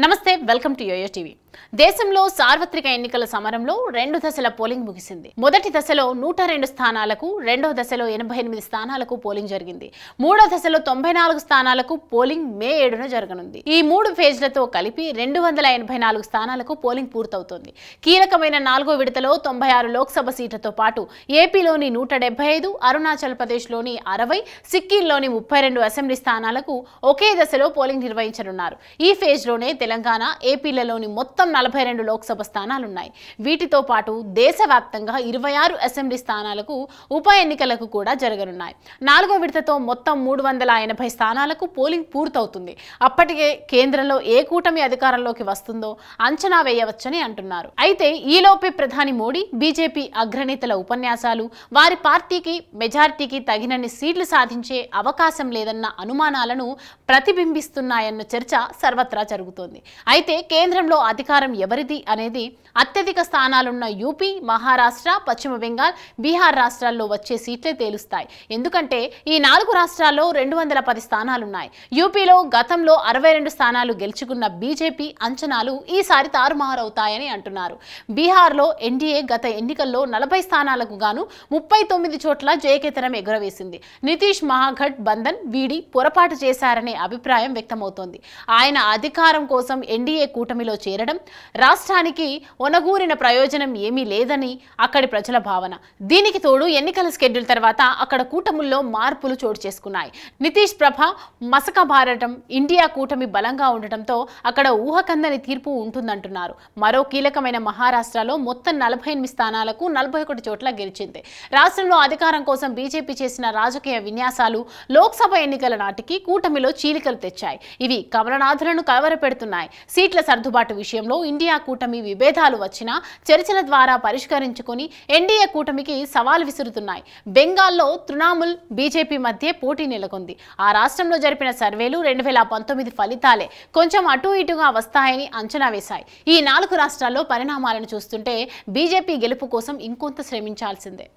నమస్తే welcome to yo-yo TV. దేశంలో సార్వత్రిక ఎన్నికల సమరంలో 2 దశల పోలింగ్ ముగిసింది। మొదటి దశలో 102 స్థానాలకు, రెండో దశలో 88 స్థానాలకు పోలింగ్ జరిగింది। మూడో దశలో 94 స్థానాలకు పోలింగ్ మే 7న జరగనుంది। ఈ 3 ఫేజ్లతో కలిపి 284 స్థానాలకు పోలింగ్ పూర్తవుతోంది। కీలకమైన 4వ విడతలో 96 లోక్సభ సీట్లతో పాటు ఏపీలోని 175, అరుణాచల్ ప్రదేశ్లోని 60, సిక్కింలోని 32 అసెంబ్లీ స్థానాలకు ఒకే దశలో పోలింగ్ నిర్వహించనున్నారు। ఈ ఫేజ్లోనే తెలంగాణ, ఏపీలలోని మొత్తం 42 లోక్సభ స్థానాలున్నాయి। వీటితో పాటు దేశవ్యాప్తంగా 26 అసెంబ్లీ స్థానాలకు ఉప ఎన్నికలకు కూడా జరగనున్నాయి। 4వ విడతతో మొత్తం 380 స్థానాలకు పోలింగ్ పూర్తవుతుంది। అప్పటికే కేంద్రంలో ఏ కూటమి అధికారంలోకి వస్తుందో అంచనా వేయవచ్చని అంటున్నారు। అయితే ఈలోపే ప్రధాని మోడీ, బీజేపీ అగ్రనేతల ఉపన్యాసాలు వారి పార్టీకి మెజారిటీకి తగినన్ని సీట్లు సాధించే అవకాశం లేదన్న అనుమానాలను ప్రతిబింబిస్తున్నాయన్న చర్చ సర్వత్రా జరుగుతోంది। అయితే కేంద్రంలో అధికారం ఎవరిది అనేది అత్యధిక స్థానాలున్న యూపీ, మహారాష్ట్ర, పశ్చిమ బెంగాల్, బీహార్ రాష్ట్రాల్లో వచ్చే సీట్లే తేలుస్తాయి। ఎందుకంటే ఈ 4 రాష్ట్రాల్లో 210 స్థానాలున్నాయి। యూపీలో గతంలో 62 స్థానాలు గెలుచుకున్న బీజేపీ అంచనాలు ఈసారి తారుమారవుతాయని అంటున్నారు। బీహార్లో ఎన్డీఏ గత ఎన్నికల్లో 40 స్థానాలకు గాను 39 చోట్ల జయకేతనం ఎగురవేసింది। నితీష్ మహాగఠ్ బంధన్ వీడి పొరపాటు చేశారనే అభిప్రాయం వ్యక్తమవుతోంది। ఆయన అధికారం కోసం ఎన్డీఏ కూటమిలో చేరడం రాష్ట్రానికి ఒనగూరిన ప్రయోజనం ఏమీ లేదని అక్కడి ప్రజల భావన। దీనికి తోడు ఎన్నికల షెడ్యూల్ తర్వాత అక్కడ కూటముల్లో మార్పులు చోటు చేసుకున్నాయి। నితీష్ ప్రభ మసకబారటం, ఇండియా కూటమి బలంగా ఉండటంతో అక్కడ ఊహకందని తీర్పు ఉంటుందంటున్నారు। మరో కీలకమైన మహారాష్ట్రలో మొత్తం 48 స్థానాలకు 41 చోట్ల గెలిచింది। రాష్ట్రంలో అధికారం కోసం బీజేపీ చేసిన రాజకీయ విన్యాసాలు లోక్సభ ఎన్నికల నాటికి కూటమిలో చీలికలు తెచ్చాయి। ఇవి కమలనాథులను కలవరపెడుతున్నాయి। సీట్ల సర్దుబాటు విషయంలో ఇండియా కూటమి విభేదాలు వచ్చినా చర్చల ద్వారా పరిష్కరించుకొని ఎన్డీఏ కూటమికి సవాల్ విసురుతున్నాయి। బెంగాల్లో తృణమూల్, బీజేపీ మధ్య పోటీ నెలకొంది। ఆ రాష్ట్రంలో జరిపిన సర్వేలు 2019 ఫలితాలే కొంచెం అటు ఇటుగా వస్తాయని అంచనా వేశాయి। ఈ 4 రాష్ట్రాల్లో పరిణామాలను చూస్తుంటే బీజేపీ గెలుపు కోసం ఇంకొంత శ్రమించాల్సిందే।